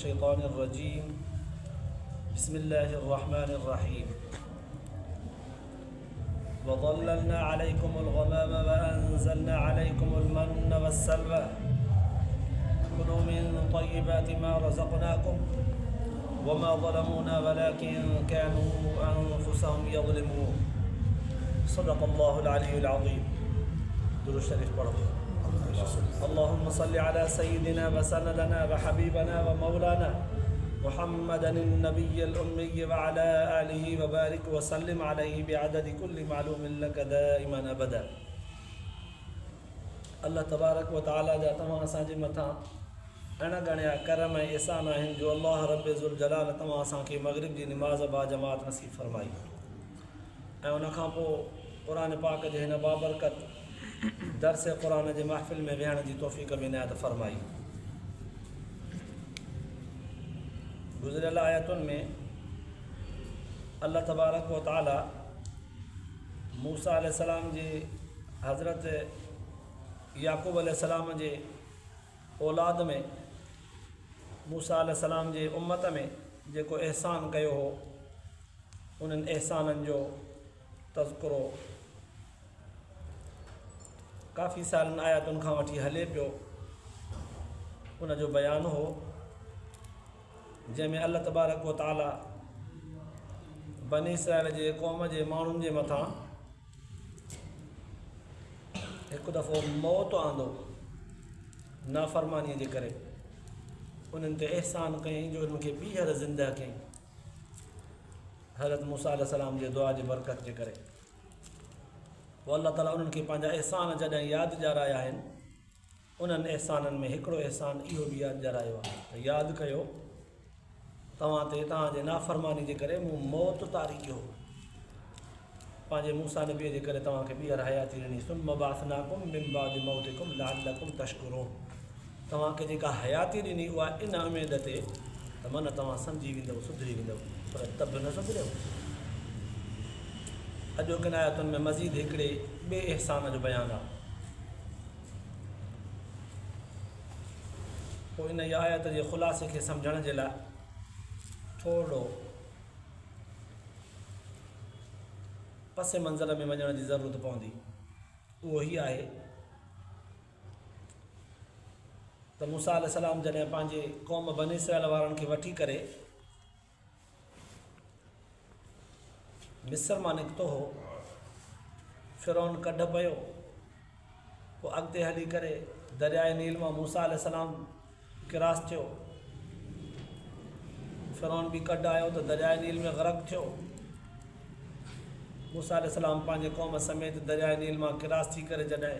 मिनश्शैतानिर्रजीम। बिस्मिल्लाहिर्रहमानिर्रहीम। वज़ल्ललना अलैकुमुल गमाम वअंज़लना अलैकुमुल मन्न वस्सलवा कुलू मिन तय्यिबाति मा रज़क़नाकुम वमा ज़लमूना वलाकिन कानू अनफुसहुम यज़लिमून। सदक़ल्लाहुल अलियुल अज़ीम। दुरूद शरीफ पढ़ो। अल्लाहुम्मा सल्लि अला सय्यिदिना व सनदना व हबीबना व मौलाना मुहम्मदन नबिय्यिल उम्मी व अला आलिहि व बारिक व सल्लिम अलैहि बिअददि कुल्लि मालूमिन लक दाइमन अबदा। अल्लाह तबारक व तआला जा तमाम असांजे मथां अणगणिया करम ऐं एहसान आहिनि जो अल्लाह रब्बे ज़ुल जलाल तमाम असांखे मग़रिब जी निमाज़ बा जमात नसीब फरमाई ऐं उनखां पोइ क़ुरान पाक जे हिन बाबरकत दर्स क़ुरान जे महफ़िल में विहण जी तौफ़ीक़ बि इनायत फरमाई। गुज़िरियल आयतुनि में अल्लाह तबारक व तआला मूसा अलैहिस्सलाम जे हज़रत याक़ूब अलैहिस्सलाम जे औलाद में मूसा अलैहिस्सलाम जे उम्मत में जेको एहसान कयो हो उन्हनि एहसाननि जो तज़किरो काफ़ी सालनि आयतुनि खां वठी हले पियो। उन जो बयानु हो जंहिंमें अल्लाह तबारक व तआला बनी इसराइल जे क़ौम जे माण्हुनि जे मथां हिकु दफ़ो मौत आंदो नाफ़रमानीअ जे करे, उन्हनि ते एहसान कयईं जो उन्हनि खे ॿीहर ज़िंदा कयईं हज़रत मूसा अलैहिस्सलाम जे दुआ जी बरकत जे करे। पोइ अल्लाह ताला उन्हनि खे पंहिंजा एहसान जॾहिं यादि ॾियाराया आहिनि उन्हनि एहसाननि में हिकिड़ो एहसान इहो बि यादि ॾियारायो आहे त यादि कयो तव्हां ते तव्हांजे नाफ़रमानी जे करे मूं मौत तारी कयो, पंहिंजे मूसा नबीअ जे करे तव्हांखे ॿीहर हयाती ॾिनी। सुम्म बअसनाकुम मिन बअदि मौतिकुम लअल्लकुम तशकुरून। तव्हांखे जेका हयाती ॾिनी उहा इन उमेद ते त मन तव्हां सम्झी वेंदव सुधरी वेंदव, पर तब न सुधरियो। अॼोकिन आयतुनि में मज़ीद हिकिड़े ॿिए एहसान जो बयानु आहे। पोइ इन ई आयत जे ख़ुलासे खे सम्झण जे लाइ थोरो पसे मंज़र में वञण जी ज़रूरत पवंदी। उहो ई आहे त मूसा अलैहिस्सलाम जॾहिं पंहिंजे क़ौम बनी इसराइल वारनि खे वठी करे मिस्र मां निकितो हो, फ़िरौन कढ पियो, पोइ अॻिते हली करे दरियाए नील मां मूसा अलैहिस्सलाम किरास थियो, फ़िरौन बि कढ आयो त दरियाए नील में ग़रक़ थियो। मूसा अलैहिस्सलाम पंहिंजे क़ौम समेत दरियाए नील मां किरास थी करे जॾहिं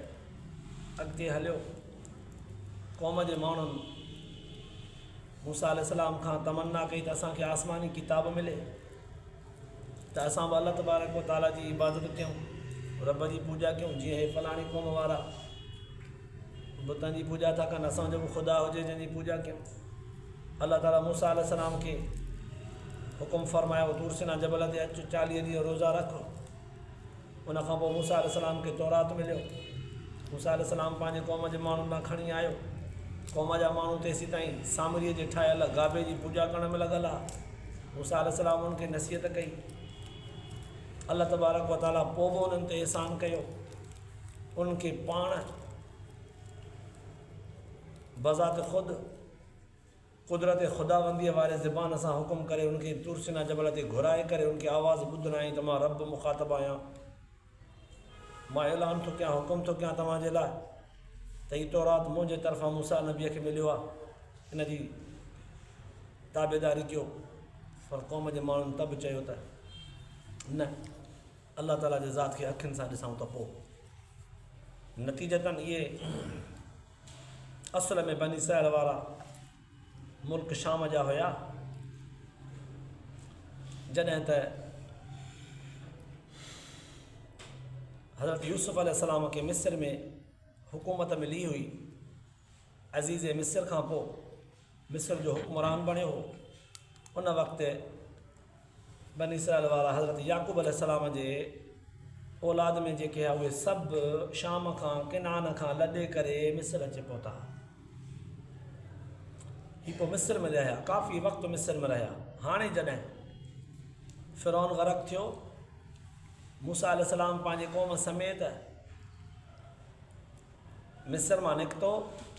अॻिते हलियो, क़ौम जे माण्हुनि मूसा अलैहिस्सलाम खां तमन्ना कई त असांखे आसमानी किताब मिले त असां बि अल्लाह तबारक व तआला जी इबादत कयूं, रब जी पूॼा कयूं। जीअं हे फलाणी क़ौम वारा बुतनि जी पूॼा था कनि, असांजो बि ख़ुदा हुजे जंहिंजी पूॼा कयूं। अल्लाह ताला मूसा अलैहिस्सलाम खे हुकुम फ़रमायो तूर सिना जबल ते अचु, 40 ॾींहं रोज़ा रख। उनखां पोइ मूसा अलैहिस्सलाम खे तौरात मिलियो। मूसा अलैहिस्सलाम पंहिंजे क़ौम जे माण्हुनि लाइ खणी आयो। क़ौम जा माण्हू तेसीं ताईं सामरीअ जे ठाहियल गाबे जी पूॼा करण में लॻल आहे। मूसा अलैहिस्सलाम उन्हनि खे नसीहत कई। अल्लाह तबारक व तआला पोइ बि उन्हनि ते एहसान कयो, उन्हनि खे पाण बज़ात ख़ुदि कुदरत ख़ुदाबंदीअ वारे ज़बान सां हुकुम करे उनखे तूर सिना जबल ते घुराए करे उनखे आवाज़ ॿुधाई त मां रब मुख़ातब आहियां, मां ऐलान थो कयां, हुकुम थो कयां तव्हांजे लाइ त हीअ तौरात मुंहिंजे तरफ़ां मूसा नबीअ खे मिलियो आहे, इन जी ताबेदारी कयो। पर क़ौम जे माण्हुनि तब चयो त न, अल्लाह ताला जे ज़ात खे अखियुनि सां ॾिसूं त पोइ। नतीजतन इहे असुल में बनी इसराइल वारा मुल्क शाम जा हुया। जॾहिं त हज़रत यूसुफ अलैहिस्सलाम खे मिस्र में हुकूमत मिली हुई, अज़ीज़ मिस्र खां पोइ मिस्र जो हुक्मरान बणियो हो। उन वक़्तु बनी इसराइल वारा हज़रत याक़ूब अलैहिस्सलाम जे औलाद में जेके आहे उहे सभु शाम खां किनान खां लॾे करे मिस्र अची पहुता। ही पोइ मिस्र में रहिया, काफ़ी वक़्तु मिस्र में रहिया। हाणे जॾहिं फ़िरौन ग़रक़ थियो, मूसा अलैहिस्सलाम पंहिंजे क़ौम समेत मिस्र मां निकितो,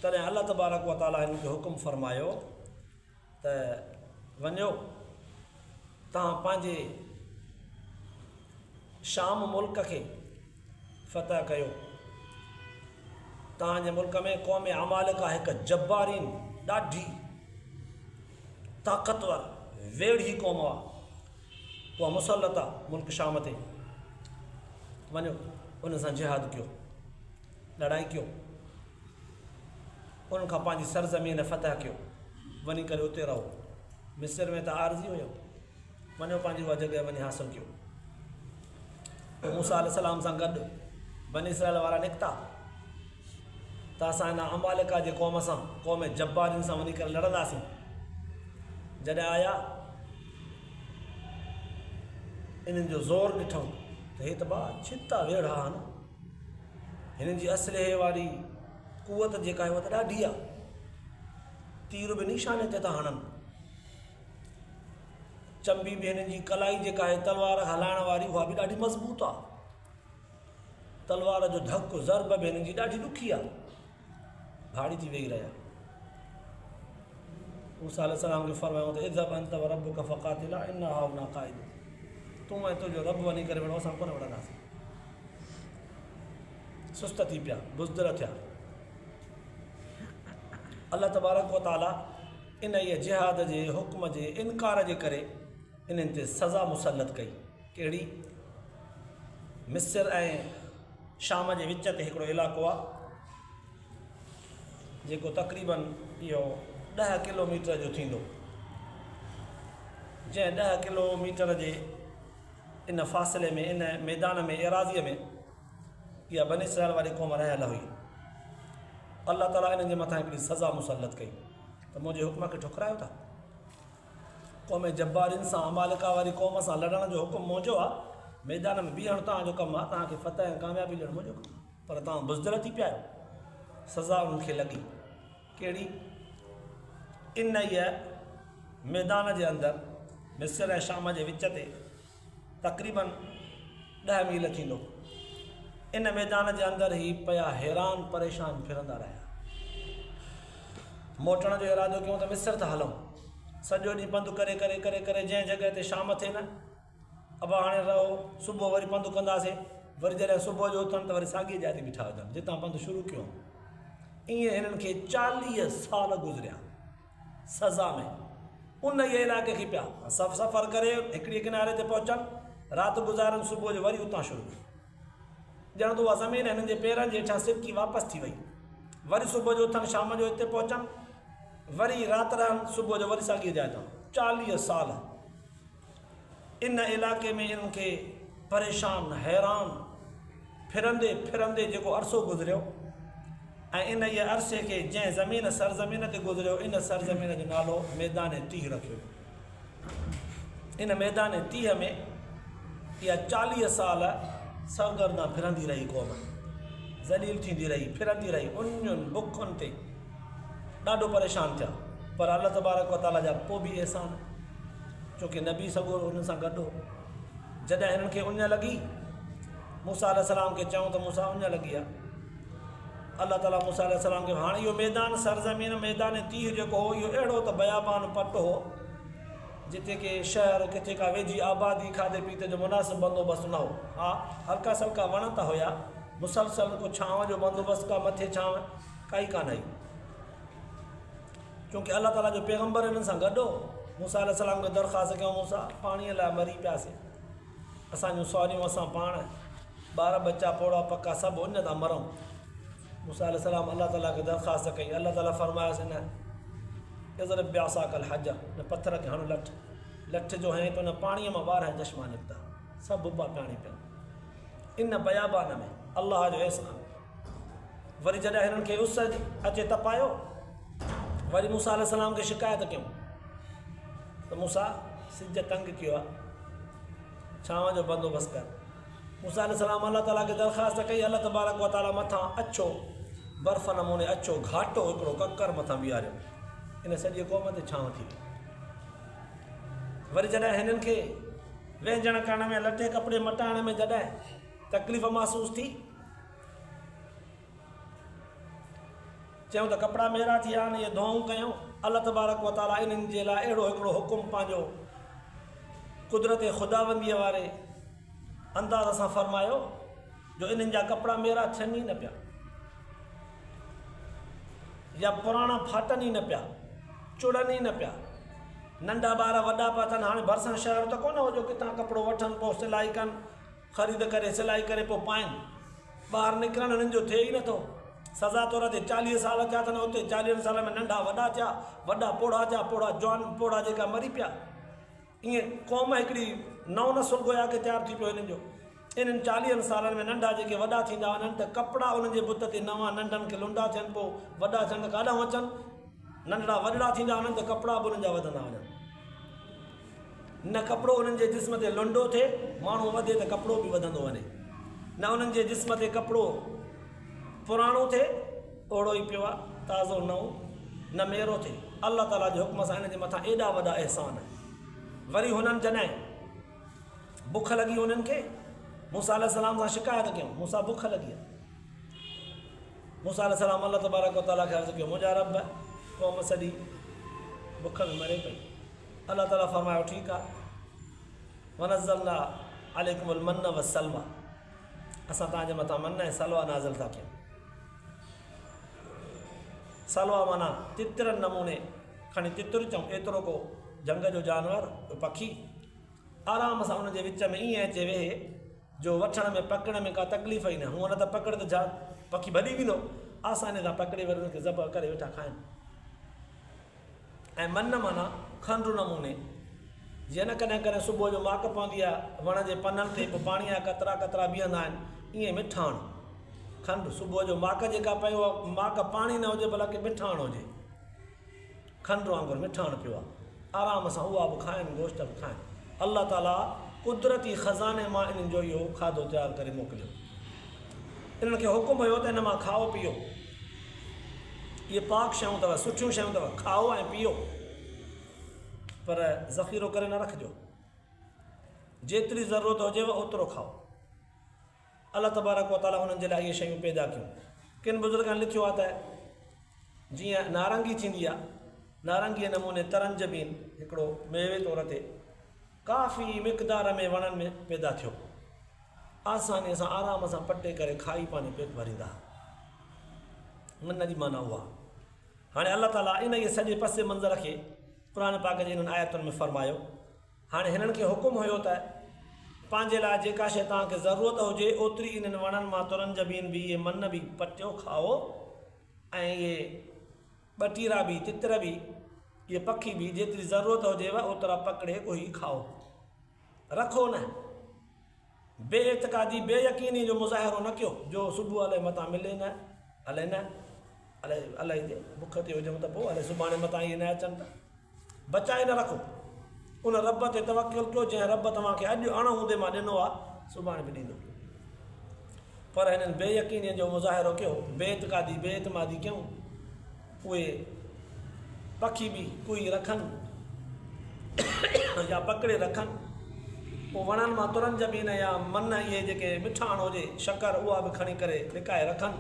तॾहिं अल्लाह तबारक व तआला हिन खे हुकुम फ़रमायो त वञो तव्हां पंहिंजे शाम मुल्क खे फ़तह कयो। तव्हांजे मुल्क में क़ौम अमालिका हिकु जब्बारीन, ॾाढी ताक़तवर वेड़ी क़ौम आहे, उहा मुसलत आहे मुल्क शाम ते। वञो उन सां जिहाद कयो, लड़ाई कयो, उन्हनि खां पंहिंजी सरज़मीन फ़तह कयो, वञी करे उते रहो। मिस्र में त आरज़ी हुयो, वञो पंहिंजी उहा जॻह वञी हासिलु कयो। मूसा अलैहिस्सलाम सां गॾु बनी इसराइल वारा निकिता त असां हिन अमालिका जे क़ौम सां, क़ौम जब्बारिन सां वञी करे लड़ंदासीं। जॾहिं आया इन्हनि जो ज़ोर ॾिठऊं त हे त छिता वेड़ा आहिनि, हिननि जी असले वारी कुवत जेका आहे उहा त ॾाढी आहे, तीर बि निशाने ते था हणनि, चंबी बि हिननि जी कलाई जेका आहे तलवार हलाइण वारी उहा बि ॾाढी मज़बूत आहे, तलवार जो धकु ज़रब बि हिननि जी ॾाढी ॾुखी आहे, भाड़ी थी वेही रहिया। मूसा अलैहिस्सलाम खे फरमायो त इज़हब अंत व रब्बुक फ़क़ातिला इन्ना हाहुना क़ाइदून, तूं ऐं तुंहिंजो रब वञी करे विढ़ो, असां कोन विढ़ंदासीं। सुस्त थी पिया, बुज़दिल थिया। अल्लाह तबारक व तआला इन इहे जिहाद जे हुक्म जे इनकार जे करे इन्हनि ते सज़ा मुसलत कई। कहिड़ी? मिस्र ऐं शाम जे विच ते हिकिड़ो इलाइक़ो आहे जेको तक़रीबन इहो 10 किलोमीटर जो थींदो, जंहिं 10 किलोमीटर जे इन फ़ासिले में, इन मैदान में, एराज़ीअ में इहा बनी इसराइल वारी क़ौम रहियल हुई। अल्लाह ताला इन्हनि जे मथां हिकिड़ी सज़ा मुसलत कई त मुंहिंजे हुक्म खे ठुकरायो था। क़ौम जब्बारिन सां, अमालिका वारी क़ौम सां लड़ण जो हुकुम मुंहिंजो आहे, मैदान में बीहणु तव्हांजो कमु आहे, तव्हांखे फ़तह ऐं कामयाबी ॾियणु मुंहिंजो कमु आहे, पर तव्हां बुज़दिल थी पिया आहियो। सज़ा उन्हनि खे लॻी। कहिड़ी? इन इहा मैदान जे अंदरि मिस्र ऐं शाम जे विच ते तक़रीबन 10 मील थींदो, इन मैदान जे अंदरि ई पिया हैरान परेशान फिरंदा रहिया। मोटण जो इरादो कयूं त मिस्र था हलूं, सॼो ॾींहुं पंधु करे करे करे करे जंहिं जॻह ते शाम थिए न, अब हाणे रहो, सुबुह वरी पंधु कंदासीं, वरी जॾहिं सुबुह जो उथनि त वरी साॻी जाइ ते बीठा हुजनि जितां पंधु शुरू कयूं। ईअं हिननि खे 40 साल गुज़रिया सज़ा में, उन इहे इलाइक़े खे पिया सफ़र करे हिकिड़ी किनारे ते पहुचनि, राति गुज़ारनि, सुबुह जो वरी उतां शुरू, ॼण त उहा ज़मीन हिननि जे पेरनि जे हेठां सिरकी वापसि थी वई। वरी सुबुह जो उथनि, शाम जो हिते पहुचनि, वरी राति रहनि, सुबुह जो वरी साॻी जाइ तां। 40 साल इन इलाइक़े में इन्हनि खे परेशान हैरान फिरंदे फिरंदे जेको अरसो गुज़रियो, ऐं इन इहे अरसे खे जंहिं ज़मीन सरज़मीन ते गुज़रियो, इन सरज़मीन जो नालो मैदान तीह रखियो। इन मैदान तीह में इहा 40 साल सरगर्दा फिरंदी रही क़ौम, ज़लील थींदी रही, फिरंदी रही, उन्हनि बुखुनि ते ॾाढो परेशान थिया। पर अल्लाह तबारक व तआला जा पोइ बि एहसान, छोकी नबी सॻो हुन सां गॾु हो। जॾहिं हिननि खे उञ लॻी, मूसा अलैहिस्सलाम खे चयूं त मूसा उञ लॻी आहे, अल्लाह ताला मूसा अलैहिस्सलाम खे हाणे इहो मैदान सरज़मीन मैदान तीह जेको हो, इहो अहिड़ो त बयाबान पट हो जिते के शहर किथे का वेझी आबादी, खाधे पीते जो मुनासिब बंदोबस्तु न हो। हा, हल्का सल्का वण त हुया, मुसलसल को छांव जो बंदोबस्तु का मथे छांव काई कान आई, क्योंकि अल्लाह ताला जो पैगम्बर हिननि सां गॾु हो। मूसा अलैहिस्सलाम खे दरख़्वास्त कयूं, मूसा पाणीअ लाइ मरी पियासीं, असांजूं सवारियूं असां पाण, ॿार बच्चा पोड़ा पका सभु उन था मरूं। मूसा अलैहिस्सलाम अल्लाह ताला खे दरख़्वास्त कई, अल्लाह ताला फरमायोसीं न इज़रिब बिअसाकल हज, न पथर खे हणो लठ, लठ जो हईं त उन पाणीअ मां 12 चश्मा निकिता, सभु उबा पाणी पिया इन बयाबान में। अल्लाह जो एहसान। वरी जॾहिं हिननि खे उस अचे तपायो, वरी मूसा अलैहिस्सलाम खे शिकायत कयूं त मूसा सिज तंग कयो आहे, छांव जो बंदोबस्तु कर। मूसा अलैहिस्सलाम अल्लाह ताला खे दरख़्वास्त कई, अल्लाह तबारक व तआला मथां अछो बर्फ़ नमूने अछो घाटो हिकिड़ो ककर मथां बीहारियो, इन सॼी क़ौम ते छांव थी वई। वरी जॾहिं हिननि खे व्यंजन करण में लटे कपिड़े मटाइण में जॾहिं तकलीफ़ महसूस थी, चयूं त कपिड़ा मेरा थी विया आहिनि, इहे धोऊं कयूं। अल्लाह तबारक व तआला इन्हनि जे लाइ अहिड़ो हिकिड़ो हुकुम पंहिंजो कुदरत ख़ुदाबंदीअ वारे अंदाज़ सां फरमायो जो इन्हनि जा कपिड़ा मेरा थियनि ई न पिया, या पुराणा फाटनि ई न पिया, चुड़नि ई न पिया। नंढा ॿार वॾा पिया थियनि, हाणे भरिसां शहर त कोन हो जो किथां कपिड़ो वठनि पोइ सिलाई कनि, ख़रीद करे सिलाई करे पोइ पाइनि। ॿाहिरि निकिरणु हिननि जो थिए ई नथो। सज़ा तौर ते 40 साल थिया अथनि, उते 40 साल में नंढा वॾा थिया, वॾा पोड़ा थिया, पोड़ा जवान पोड़ा जेका मरी पिया। ईअं क़ौम हिकिड़ी नओं नसुल गोया खे तयारु थी पियो हिननि जो। इन्हनि 40 सालनि में नंढा जेके वॾा थींदा वञनि त कपिड़ा उन्हनि जे बुत ते नवां, नंढनि खे लुंडा थियनि, पोइ वॾा थियनि त काॾां अचनि, नंढड़ा वॾड़ा थींदा वञनि त कपिड़ा बि उन्हनि जा वधंदा वञनि। न कपिड़ो उन्हनि जे जिस्म ते लुंडो थिए, माण्हू वधे त कपिड़ो बि वधंदो वञे, न उन्हनि जे जिस्म ते कपिड़ो पुराणो थिए, ओड़ो ई पियो आहे, ताज़ो नओं, न मेरो थिए। अल्लाह ताला जे हुक्म सां हिन जे मथां एॾा वॾा अहसान आहिनि। वरी हुननि जॾहिं बुख लॻी उन्हनि खे मूसा अलैहिस्सलाम सां शिकायत कयूं, मूसा बुख लॻी आहे। मूसा अलैहिस्सलाम अल्लाह तबारक व तआला खे अर्ज़ु कयो, मुंहिंजा रब क़ौम सॼी बुख में मरे पई। अल्लाह ताला फरमायो ठीकु आहे, वनज़्ज़लना अलैकुमुल मन्न वस्सलवा, असां तव्हांजे मथां मन ऐं सलवा नाज़िल था कयूं। सलवा माना तितरनि नमूने, खणी तितुर चऊं, एतिरो को जंग जो जानवर, पखी आराम सां उनजे विच में ईअं अचे वेहे जो वठण में पकड़ में का तकलीफ़ ई न। हूअं न त पकड़ त जा पखी भॼी वेंदो, आसानी सां पकड़े वरी उनखे ज़बह करे वेठा खाइनि। ऐं मन माना खंडु नमूने, जीअं न कॾहिं कॾहिं सुबुह जो माक पवंदी आहे वण जे पननि ते, पोइ पाणीअ जा कतरा कतरा बीहंदा आहिनि, ईअं मिठाण खंडु। सुबुह जो माक जेका पियो आहे, माक पाणी न हुजे भला की मिठाण हुजे, खंडु वांगुरु मिठाण पियो आहे, आराम सां उहा बि खाइनि, गोश्त बि खाइनि। अल्लाह ताला कुदरती ख़ज़ाने मां इन्हनि जो इहो खाधो तयारु करे मोकिलियो। इन्हनि खे हुकुम हुयो त हिन मां खाओ पीओ, इहे पाक शयूं अथव, सुठियूं शयूं अथव, खाओ ऐं पीओ, पर ज़ख़ीरो करे न रखिजो, जेतिरी ज़रूरत हुजेव ओतिरो खाओ। अल्लाह तबारक व तआला हुननि जे लाइ इहे शयूं पैदा कयूं। किन बुज़ुर्गनि लिखियो आहे त जीअं नारंगी थींदी आहे, नारंगीअ नमूने तरंजबीन हिकिड़ो मेवे तौर ते काफ़ी मिक़दार में वणनि में पैदा थियो, आसानीअ सां आराम सां पटे करे खाई पंहिंजो पेट भरींदा। मन जी माना उहा। हाणे अल्लाह ताला इन जे सॼे पस मंज़र खे क़ुरान पाक जे इन्हनि आयतुनि में फरमायो। हाणे हिननि खे हुकुम हुयो त पंहिंजे लाइ जेका शइ तव्हांखे ज़रूरत हुजे ओतिरी इन्हनि वणनि मां तुरंजबीन बि, इहे मन बि पटियो खाओ, ऐं इहे ॿटीरा बि, तितर बि, इहे पखी बि, जेतिरी ज़रूरत हुजेव ओतिरा पकड़े कोई खाओ, रखो न। बेइतक़ादी बेयकीनी जो मुज़ाहिरो न कयो जो सुबुह अलाए मथां मिले न, अलाए न, अलाए हिते बुख ते हुजऊं त पोइ अलाए सुभाणे मथां इहे न अचनि त, बचाए न रखो। उन रब ते तवकुल कयो जंहिं रब तव्हांखे अॼु अण हूंदे मां ॾिनो आहे, सुभाणे बि ॾींदो। पर हिननि बेयकीनीअ जो मुज़ाहिरो कयो, बेइतक़ादी बेइतमादी कयूं, उहे पखी बि कोई रखनि या पकड़े रखनि, पोइ वणनि मां तुरंजबीन या मन, इहे जेके मिठाण हुजे शकर, उहा बि खणी करे लिकाए रखनि।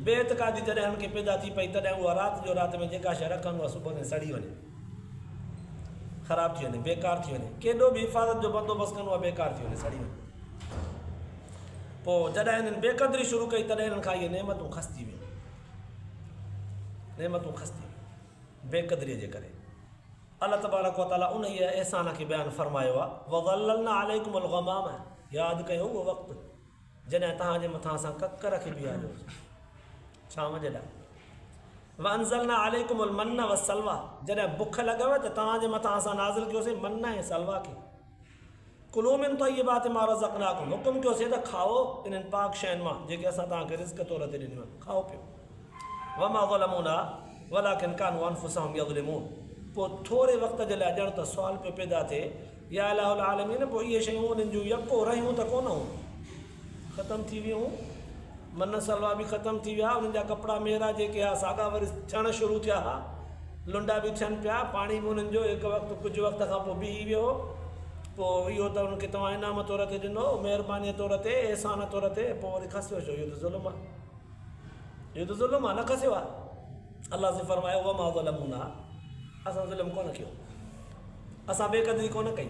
बेइतक़ादी जॾहिं हुननि खे पैदा थी पई तॾहिं उहा राति जो राति में जेका शइ रखनि उहा सुबुह में सड़ी वञे, ख़राबु थी वञे, बेकार थी वञे, केॾो बि हिफ़ाज़त जो बंदोबस्तु कनि उहा बेकार थी वञे, सड़ी वञे। पोइ जॾहिं हिननि बेक़दरी शुरू कई तॾहिं हिननि खां इहे नेमतूं खसिजी वियूं, नेमतूं खसिजी वियूं बेक़दरीअ जे करे। अल्लाह तबारक व तआला उन ई अहसान खे बयानु फरमायो आहे, वज़ल्ललना अलैकुमुल ग़माम, यादि कयो उहो वक़्तु जॾहिं तव्हांजे मथां असां ककर खे बीहारियो छांव जे लाइ। वअंज़लना अलैकुमुल मन्न वस्सलवा, जॾहिं बुख लॻव त तव्हांजे मथां असां नाज़िल कयोसीं मन ऐं सलवा खे। कुलू मिन तय्यिबाति मा रज़क़नाकुम, हुकुम कयोसीं त खाओ इन्हनि पाक शयुनि मां जेके असां तव्हांखे रिज़्क़ तौर ते ॾिनियूं आहिनि, खाओ पियो। वमा ज़लमूना वलाकिन कानू अनफुसहुम यज़लिमून, पोइ थोरे वक़्त जे लाइ ॼण त सुवाल पियो पैदा थिए, या इलाहुल आलमीन, पोइ इहे शयूं उन्हनि जूं यको रहियूं त कोन हुयूं, ख़तमु थी वियूं, मन सलवा बि ख़तमु थी विया, उन्हनि जा कपिड़ा मेरा जेके आहे साॻा वरी थियणु शुरू थिया हा, लुंडा बि थियनि पिया, पाणी बि उन्हनि जो हिकु वक़्तु कुझु वक़्त खां पोइ बीही वियो। पोइ इहो त उनखे तव्हां इनाम तौर ते ॾिनो, महिरबानीअ तौर ते, अहसान तौर ते, पोइ वरी खसियो छो? इहो त ज़ुल्म आहे, इहो त ज़ुल्म आहे, न खसियो आहे। अलाह से फरमायो उहा मां ज़ुल्म आहे, असां ज़ुल्म कोन कयो, असां बेक़दरी कोन कई,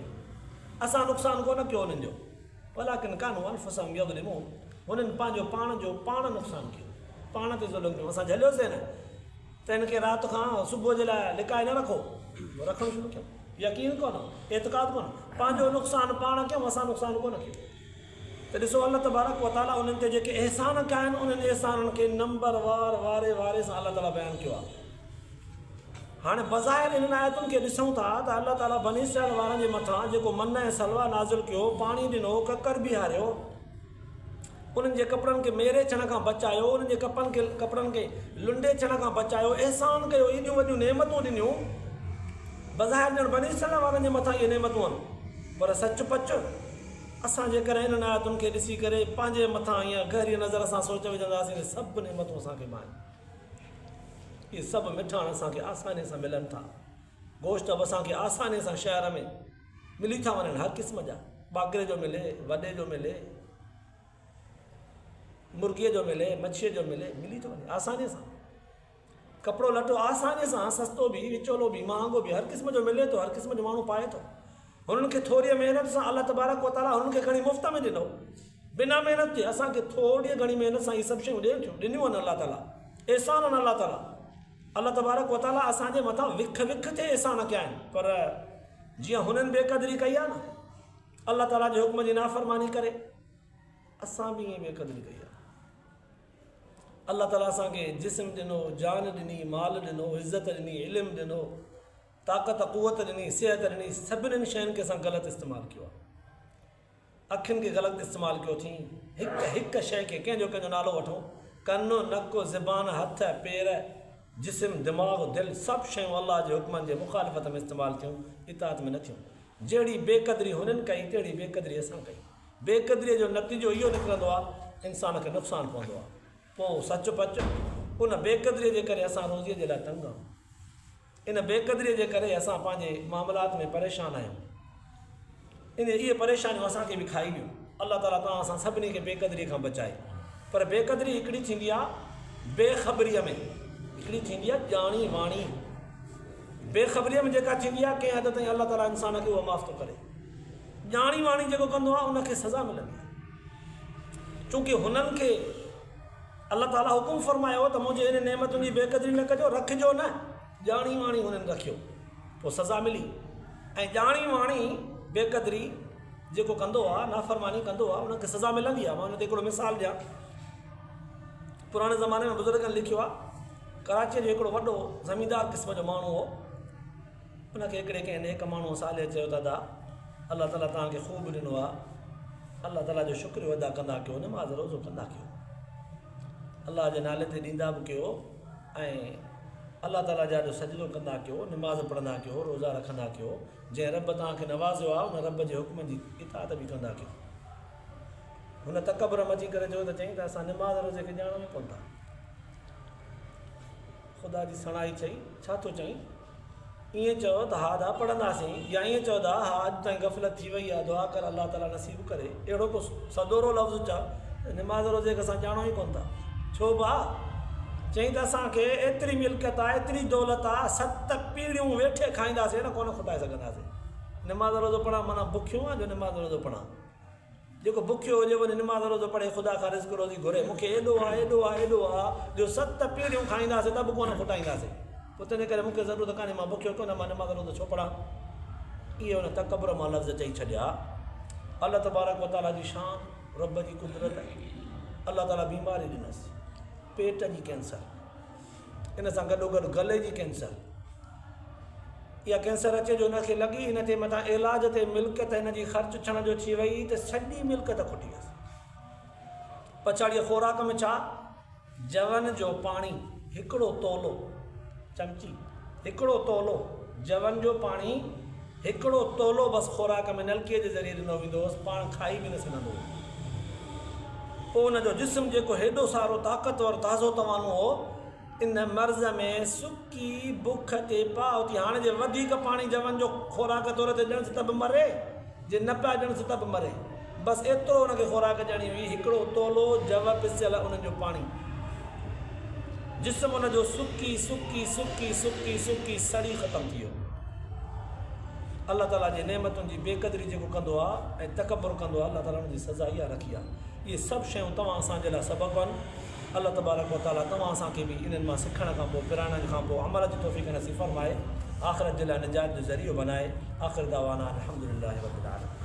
असां नुक़सानु कोन कयो उन्हनि जो। वलाकिन कानू अनफुसहुम यज़लिमून, हुननि पंहिंजो पाण जो पाण नुक़सानु कयो, पाण ते ज़ुल्म कयो। असां झलियोसीं न त हिनखे राति खां सुबुह जे लाइ लिकाए न रखो, रखणु शुरू कयो। यकीन कोन, एतिक़ाद कोन, पंहिंजो नुक़सानु पाण कयूं, असां नुक़सानु कोन कयो। त ॾिसो अल्लाह तबारक व तआला उन्हनि ते जेके अहसान कया आहिनि, उन्हनि अहसाननि खे नंबरवार वारे सां अल्लाह ताला बयानु कयो आहे। हाणे बज़ाहिर इन्हनि आयतुनि खे ॾिसूं था त अल्लाह ताला बनी इसराईल वारनि जे मथां जेको मन ऐं सलवा नाज़िल कयो, पाणी ॾिनो, ककर बीहारियो, उन्हनि जे कपिड़नि खे मेरे अचण खां बचायो, उन्हनि जे कपिड़नि खे लुंडे अचण खां बचायो, अहसान कयो, एॾियूं वॾियूं नेमतूं ॾिनियूं। बज़ाहिर ॼण बनी इसराईल वारनि जे मथां इहे नेमतूं आहिनि, पर सच पच असां जेकर हिननि आयतुनि खे ॾिसी करे पंहिंजे मथां ईअं गहरी नज़र सां सोच विझंदासीं त सभु नेमतूं असांखे मां इहे सभु मिठाण असांखे आसानीअ सां मिलनि था। गोश्त बि असांखे आसानीअ सां शहर में मिली था वञनि, हर क़िस्म जा, ॿागरे जो मिले, वॾे जो मिले, मुर्गीअ जो मिले, मच्छीअ जो मिले, मिली थो वञे आसानीअ सां। कपिड़ो लटो आसानीअ सां, सस्तो बि, विचोलो बि, महांगो बि, हर क़िस्म जो मिले थो, हर क़िस्म जो माण्हू पाए थो। हुननि खे थोरी महिनत सां अल्लाह तबारक व तआला हुननि खे खणी मुफ़्त में ॾिनो, बिना महिनत जे। असांखे थोरी घणी महिनत सां इहे सभु शयूं ॾिनियूं आहिनि अल्लाह ताला, अहसान आहिनि अल्लाह ताला। अल्लाह तबारक व तआला असांजे मथां विख ते अहसान कया आहिनि, पर जीअं हुननि बेक़दरी कई आहे न, अल्लाह ताला जे हुक्म जी नाफ़रमानी करे, असां बि ईअं बेक़दरी कई आहे। अल्लाह ताला असांखे जिस्म ॾिनो, जान ॾिनी, माल ॾिनो, इज़त ॾिनी, इल्मु ॾिनो, ताक़त क़ुवत ॾिनी, सिहत ॾिनी, सभिनीनि शयुनि खे असां ग़लति इस्तेमालु कयो आहे। अखियुनि खे ग़लति इस्तेमालु कयो थी, हिकु शइ खे कंहिंजो नालो वठो, कन, नक, ज़बान, हथ, पेर, जिस्म, दिमाग़, दिलि, सभु शयूं अल्लाह जे हुक्मनि जे मुखालिफ़त में इस्तेमालु थियूं, इताअत में न थियूं। जहिड़ी बेक़दरी हुननि कई, तहिड़ी बेक़दरी असां कई। बेक़दरीअ जो नतीजो इहो निकिरंदो आहे, इंसान खे नुक़सानु पवंदो आहे। पोइ सच पच उन बेक़दरीअ जे करे असां रोज़ीअ जे लाइ तंग आहियूं, इन बेक़दरीअ जे करे असां पंहिंजे मामलात में परेशान आहियूं। इहे परेशानियूं असांखे बि खाई ॾियूं। अल्लाह ताला तव्हां असां सभिनी खे बेक़दरीअ खां बचाए। पर बेक़दरी हिकिड़ी थींदी आहे बेख़बरीअ में, हिकिड़ी थींदी आहे ॼाणी वाणी। बेख़बरीअ में जेका थींदी आहे, कंहिं हद ताईं अल्लाह ताला इंसान खे उहा माफ़ थो करे। ॼाणी वाणी जेको कंदो आहे उनखे सज़ा मिलंदी आहे, छोकी हुननि खे अल्लाह ताला हुकुम फ़रमायो त मुंहिंजे हिन नेमतुनि जी बेक़दरी न कजो, रखिजो न। ॼाणी वाणी हुननि रखियो, पोइ सज़ा मिली। ऐं ॼाणी वाणी बेक़दरी जेको कंदो आहे, नाफ़रमानी कंदो आहे, उनखे सज़ा मिलंदी आहे। मां हुन ते हिकिड़ो मिसाल ॾियां। पुराणे ज़माने में बुज़ुर्गनि लिखियो आहे, कराचीअ जो हिकिड़ो वॾो ज़मींदार क़िस्म जो माण्हू हो। उनखे हिकिड़े कंहिं नेक माण्हू साले चयो, दादा अल्लाह ताला तव्हांखे ख़ूब ॾिनो आहे, अल्लाह ताला जो शुक्रियो अदा कंदा कयो, नमाज़ रोज़ो कंदा कयो, अल्लाह जे नाले ते ॾींदा बि कयो, ऐं अल्लाह ताला जा जो सजदो कंदा कयो, नमाज़ पढ़ंदा कयो, रोज़ा रखंदा कयो। जंहिं रब तव्हांखे नवाज़ियो आहे, उन रब जे हुक्म जी इताअत बि कंदा कयो। हुन तकबर मची करे चयो त चई त असां नमाज़ रोज़े खे ॼाणूं ई कोन था। ख़ुदा जी सणाई चई, छा थो चई? ईअं चयो त हा दा पढ़ंदासीं, या ईअं चयो था हा अॼु ताईं गफ़लत थी वई आहे, दुआ कर अल्लाह ताला नसीब करे। अहिड़ो को सदोरो लफ़्ज़ चओ, नमाज़ रोज़े खे असां ॼाणूं ई कोन था। छो भाउ? चई त असांखे एतिरी मिल्कियत आहे, एतिरी दौलत आहे, 7 पीढ़ियूं वेठे खाईंदासीं न, कोन खुटाए सघंदासीं। नमाज़ रोज़ो पढ़ा माना बुखियो आहे जो नमाज़ रोज़ो पढ़ा? जेको बुखियो हुजे वञे नमाज़ रोज़ो पढ़े, ख़ुदा खां रिज़्क़ रोज़ी घुरे, मूंखे एॾो आहे, एॾो आहे, एॾो आहे, जो 7 पीढ़ियूं खाईंदासीं त बि कोन खुटाईंदासीं। पोइ तंहिंजे करे मूंखे ज़रूरत कान्हे, मां बुखियो कोन, मां नमाज़ रोज़ो छो पढ़ां? इहे हुन तकबर मां लफ़्ज़ चई छॾिया। अल्लाह तबारक व तआला जी शान, रब जी कुदरत। अल्लाह ताला बीमारी ॾिनसि, पेट जी कैंसर, इन सां गॾोगॾु गले जी कैंसर। इहा कैंसर अचे जो हुनखे लॻी, इन ते मथां इलाज ते मिल्कियत हिन जी ख़र्च थियण जो थी वई त सॼी मिल्कियत खुटी वियसि। पछाड़ीअ खोराक में छा? जवन जो पाणी हिकिड़ो तोलो, चमची हिकिड़ो तोलो जवन जो पाणी, हिकिड़ो तोलो बसि खोराक में नलकीअ जे ज़रिए ॾिनो वेंदो हुअसि, पाण खाई बि न सघंदो हो। पोइ हुनजो जिस्म जेको हेॾो सारो ताक़तवर ताज़ो तवानो हो, इन मर्ज़ में सुकी बुख ते पाउ थी। हाणे जे वधीक पाणी जवन जो खोराक तौर ते ॼण त बि मरे, जे न पिया ॼण त बि मरे। बसि एतिरो हुनखे खोराक ॾियणी हुई, हिकिड़ो तोलो जव पिसियल उन्हनि जो पाणी। जिस्म हुनजो सुकी सुकी सुकी सुकी सुकी सड़ी ख़तमु थी वियो। अल्लाह ताला जी नेमतुनि जी बेक़दरी जेको कंदो आहे ऐं तकबर कंदो आहे, अल्लाह ताला हुनजी सज़ा इहा रखी आहे। इहे सभु शयूं तव्हां असांजे लाइ सबबु आहिनि। अल्लाह तबारक व तआला तव्हां असांखे बि इन्हनि मां सिखण खां पोइ, पिराणनि खां पोइ अमल जी तौफ़ीक़ नसीब फ़रमाए, आख़िरत जे लाइ निजात जो ज़रियो बनाए। आख़िर दावाना अल्हम्दुलिल्लाहि रब्बिल आलमीन।